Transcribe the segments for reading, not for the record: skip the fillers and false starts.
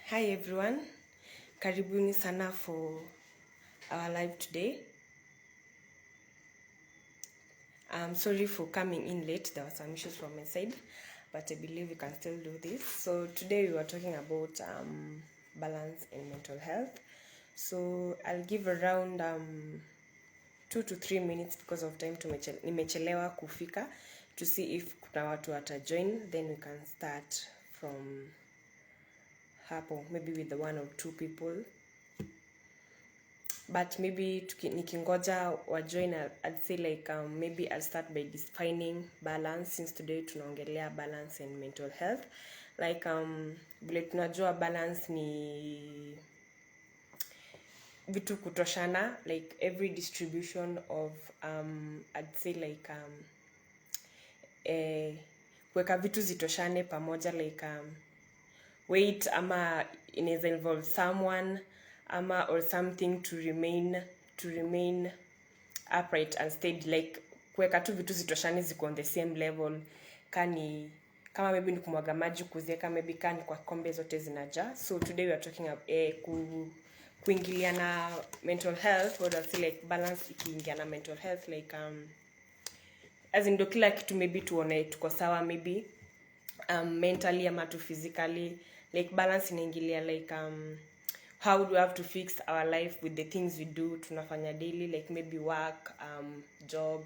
Hi everyone, karibuni sana for our live today. I'm sorry for coming in late, there were some issues from my side, but I believe we can still do this. So today we were talking about balance and mental health. So I'll give around 2 to 3 minutes because of time nimechelewa kufika to see if kuna watu watajoin, then we can start from hapo, maybe with the 1 or 2 people. But maybe nikingoja wajoin, I'd say like maybe I'll start by defining balance, since today tunaongelea balance and mental health. Like vile tunajua balance ni vitu kutoshana, like every distribution of I'd say like kuweka vitu zitoshane pamoja, like weight ama inaweza involve someone ama or something to remain upright and steady, like kuweka tu vitu zitoshane ziko on the same level. Kama maybe ni kumwaga maji kuziweka, maybe kani kwa kombe zote zinajaa. So today we are talking about kuingilia na mental health, or I'll say like balance ikiingia na mental health, like as in do kila kitu maybe tuone tuko sawa, maybe mentally ama to physically, like balance inaingilia like how do we have to fix our life with the things we do tunafanya daily, like maybe work, job,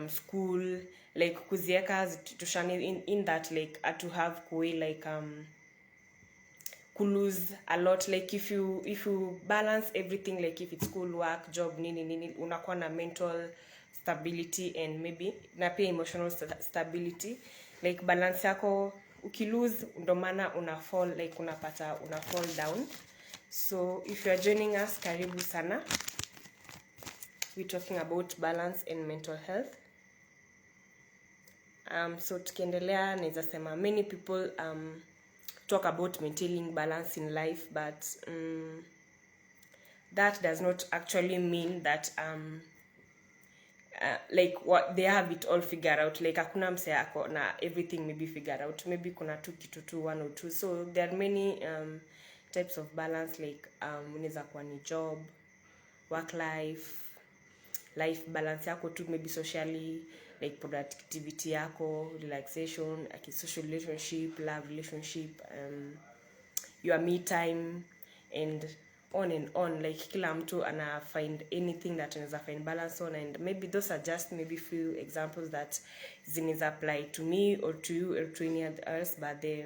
school, like kuzieka tushani in that, like to have kuwe like lose a lot, like if you balance everything, like if it's school, work, job, nini unakuwa na mental stability and maybe na pia emotional stability, like balance yako ukilose ndo maana una fall down. So if you are joining us, karibu sana. We're talking about balance and mental health. So tukiendelea naweza sema many people talk about maintaining balance in life, but that does not actually mean that like what they have it all figured out, like hakuna mse ako na everything maybe figured out, maybe kuna tu kitu tu 1 or 2. So there are many types of balance, like unaweza kuwa ni job, work life balance yako tu, maybe socially, like productivity yako, relaxation, like social relationship, love relationship, your me time, and on, like kila mtu ana find anything that anaweza find balance on, and maybe those are just maybe few examples that zinaweza apply to me or to you or to any else, but the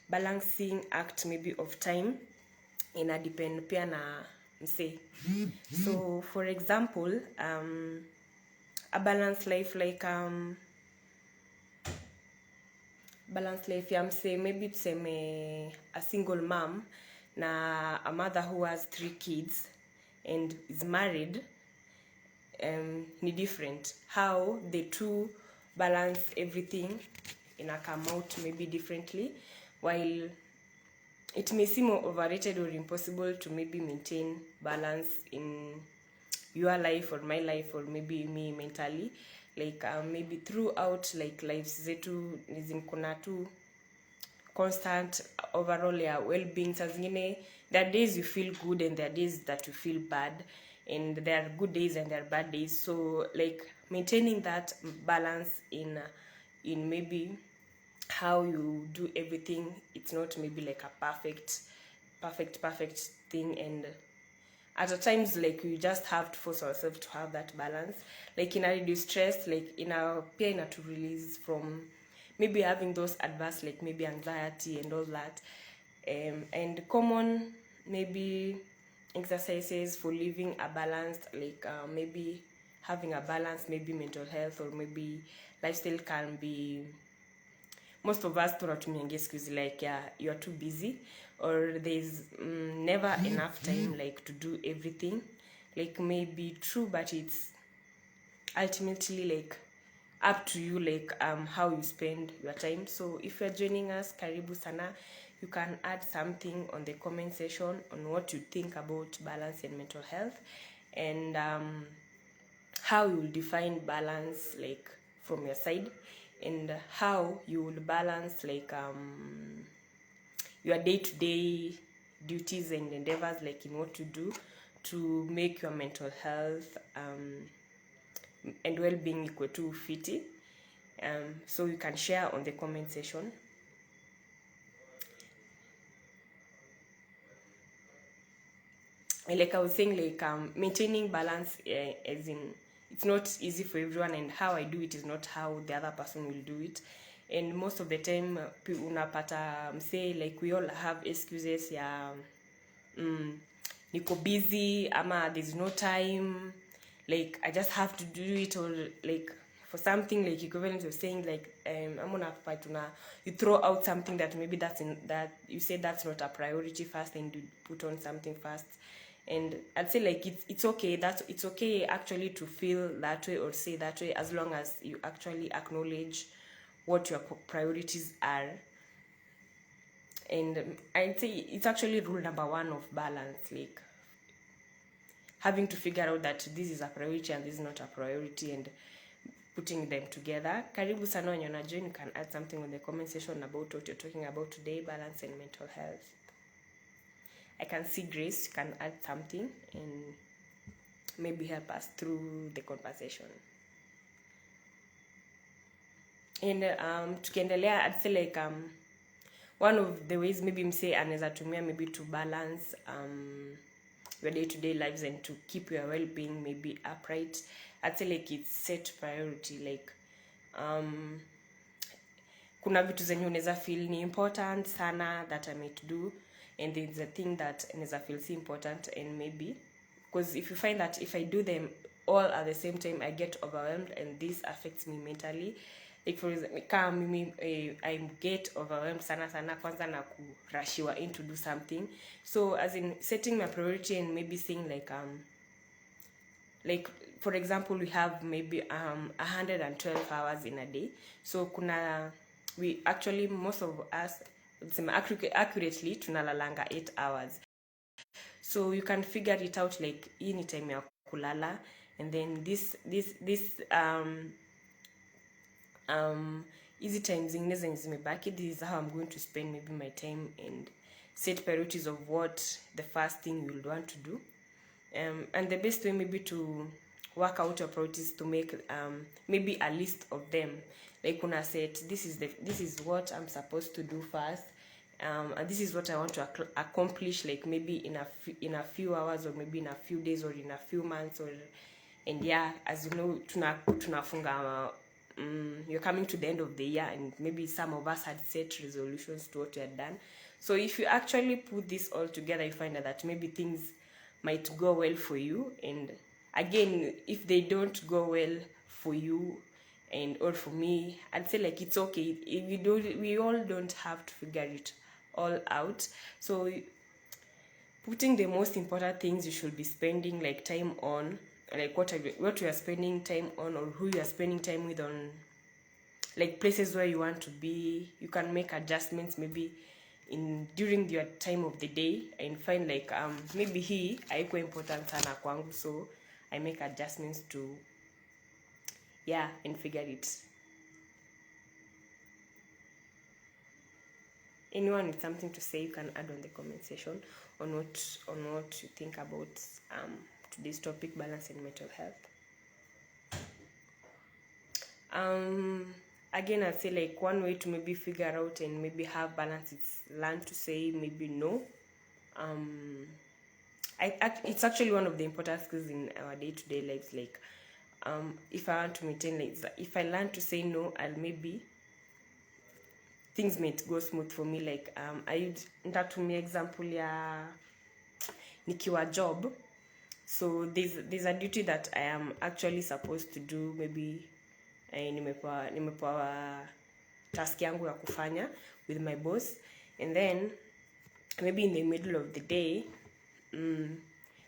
balancing act maybe of time ina depend pia na mse. So for example, a balanced life, like balanced life ya mse, maybe tuseme a single mom na a mother who has 3 kids and is married, ni different how the two balance everything ina come out maybe differently, while it may seem overrated or impossible to maybe maintain balance in your life or my life or maybe me mentally, like maybe throughout like lives zetu kuna tu constant overall ya well-being. Saa zingine there are days you feel good and there are days that you feel bad, and there are good days and there are bad days. So like maintaining that balance in maybe how you do everything, it's not maybe like a perfect thing, and at times like we just have to force ourselves to have that balance, like in a reduce stress, like in a pain to release from maybe having those adverse, like maybe anxiety and all that, and common maybe exercises for living a balanced, like maybe having a balance, maybe mental health or maybe lifestyle can be, most of us tunatumianga excuse like you're too busy or there's never enough time like to do everything, like maybe true, but it's ultimately like up to you, like how you spend your time. So if you're joining us, karibu sana. You can add something on the comment section on what you think about balance and mental health, and how you will define balance like from your side, and how you will balance like your day-to-day duties and endeavors, like in what to do to make your mental health and well-being equal to fiti. So you can share on the comment section. And like I was saying, like maintaining balance, as in it's not easy for everyone, and how I do it is not how the other person will do it. And most of the time unapata say like we all have excuses ya niko busy ama there's no time, like I just have to do it, or like for something like equivalent of saying like I'm gonna fight una, you throw out something that maybe that's in that you say that's not a priority first, and you put on something first. And I'd say like it's okay, it's okay actually to feel that way or say that way, as long as you actually acknowledge what your priorities are. And I'd say it's actually rule number 1 of balance, like having to figure out that this is a priority and this is not a priority, and putting them together. Karibu sana wenye unajoin, you can add something on the comment section about what you're talking about today, balance and mental health. I can see Grace can add something and maybe help us through the conversation. And tukiendelea, I'd say like one of the ways maybe mse anaweza tumia maybe to balance your day-to-day lives and to keep your well-being maybe upright, I'd say like it's set priority. Like kuna vitu zenye unaweza feel ni important sana that I might do, and there's a thing that unaweza feel si important, and maybe because if you find that if I do them all at the same time I get overwhelmed, and this affects me mentally. Like for example, kama mimi I get overwhelmed sana kwanza na kurushiwa in to do something. So as in setting my priority and maybe saying like for example we have maybe 112 hours in a day. So we actually, most of us accurately tunalalanga 8 hours. So you can figure it out like hii ni time ya kulala, and then this easy time zingine zenye zimebaki, this is how I'm going to spend maybe my time, and set priorities of what the first thing you will want to do. And the best way maybe to work out your priorities, to make maybe a list of them. Like una set, this is what I'm supposed to do first, and this is what I want to accomplish, like maybe in a few hours, or maybe in a few days, or in a few months, or and yeah, as you know, tunafunga you're coming to the end of the year, and maybe some of us had set resolutions to what we had done. So if you actually put this all together, you find that maybe things might go well for you. And again, if they don't go well for you and or for me, I'd say like it's okay. We all don't have to figure it all out. So putting the most important things you should be spending like time on, like what you are spending time on, or who you are spending time with, on like places where you want to be. You can make adjustments maybe during your time of the day, and find like maybe hii haiko important sana kwangu, so I make adjustments to and figure it. Anyone with something to say, you can add on the comment section on what you think about today's topic, balance and mental health. Again, I'd say like one way to maybe figure out and maybe have balance is learn to say maybe no. It's actually one of the important skills in our day-to-day lives. Like if I want to maintain, like if I learn to say no, I'll maybe things might go smooth for me. Like nitatumia example ya nikiwa job. So there's a duty that I am actually supposed to do, maybe nimepewa task yangu ya kufanya with my boss, and then maybe in the middle of the day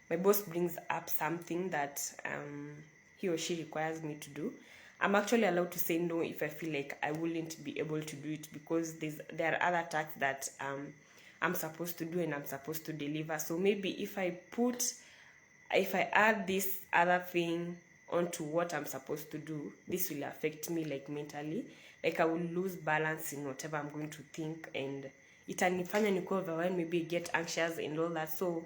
my boss brings up something that he or she requires me to do. I'm actually allowed to say no if I feel like I wouldn't be able to do it, because there are other tasks that I'm supposed to do and I'm supposed to deliver. So maybe if I add this other thing onto what I'm supposed to do, this will affect me like mentally. Like I will lose balance in whatever I'm going to think, and itanifanya nikuwa overwhelmed, maybe get anxious and all that. So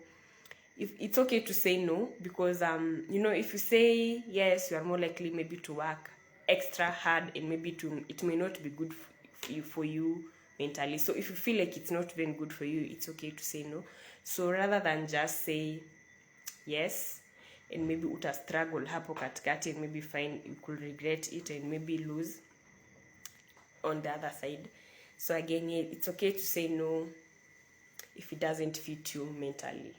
if it's okay to say no, because you know, if you say yes, you are more likely maybe to work extra hard, and maybe it may not be good for you mentally. So if you feel like it's not even good for you, it's okay to say no. So rather than just say yes and maybe uta struggle hapo katikati, and maybe find you could regret it and maybe lose on the other side. So again, yeah, it's okay to say no if it doesn't fit you mentally.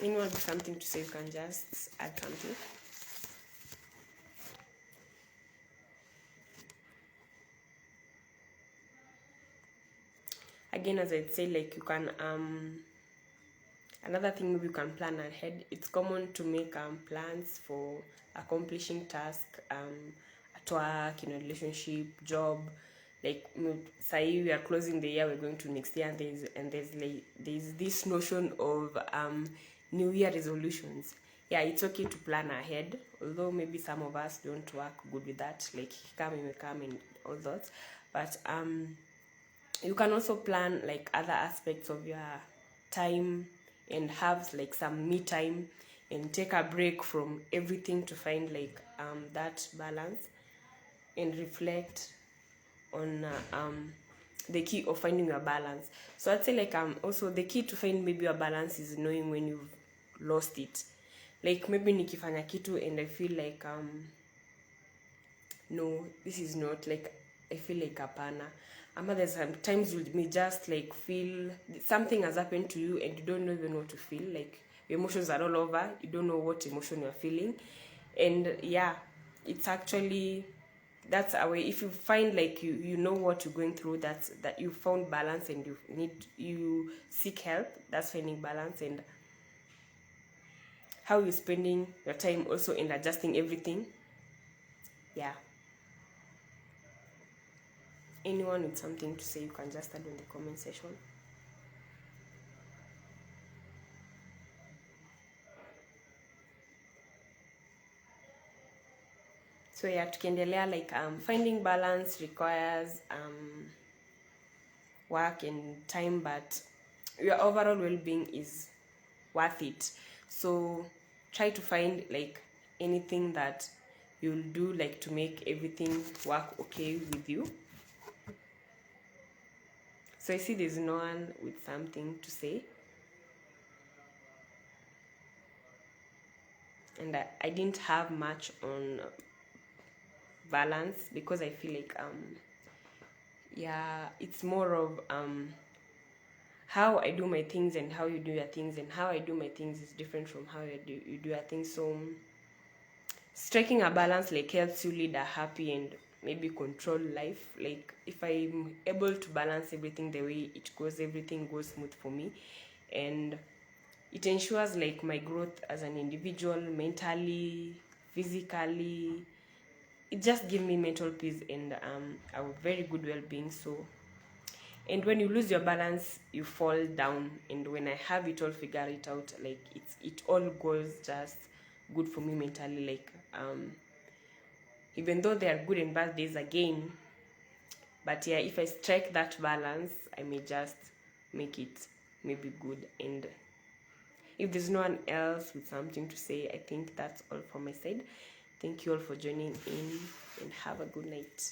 Anyone have something to say, you can just add something. Again, as I'd say, like, you can another thing, maybe you can plan ahead. It's common to make plans for accomplishing tasks at work, in a relationship, job. Like, say we are closing the year, we're going to next year, and there's this notion of New Year resolutions. Yeah, it's okay to plan ahead, although maybe some of us don't work good with that, like come and all that. But you can also plan like other aspects of your time and have like some me time and take a break from everything to find like that balance and reflect on the key of finding your balance. So I'd say like also the key to find maybe your balance is knowing when you've lost it. Like maybe nikifanya kitu and I feel like no, this is not, like I feel like hapana. There's sometimes you may just like feel something has happened to you and you don't even what to feel. Like your emotions are all over, you don't know what emotion you're feeling. And yeah, it's actually, that's a way. If you find like you know what you're going through, that you found balance and you seek help, that's finding balance. And how you're spending your time also in adjusting everything. Yeah. Anyone with something to say, you can just add in the comment section. So yeah, tukiendelea, like finding balance requires work and time, but your overall well-being is worth it. So try to find like anything that you'll do like to make everything work okay with you. So I see there's no one with something to say. And I didn't have much on balance because I feel like yeah, it's more of how I do my things and how you do your things, and how I do my things is different from how you do your things. So striking a balance like helps you lead a happy and maybe control life. Like if I'm able to balance everything the way it goes, everything goes smooth for me, and it ensures like my growth as an individual, mentally, physically. It just gives me mental peace and a very good well-being. So, and when you lose your balance, you fall down. And when I have it all figured it out, like it all goes just good for me mentally. Like even though there are good and bad days again, but yeah, if I strike that balance, I may just make it maybe good. And if there's no one else with something to say, I think that's all from my side. Thank you all for joining in, and have a good night.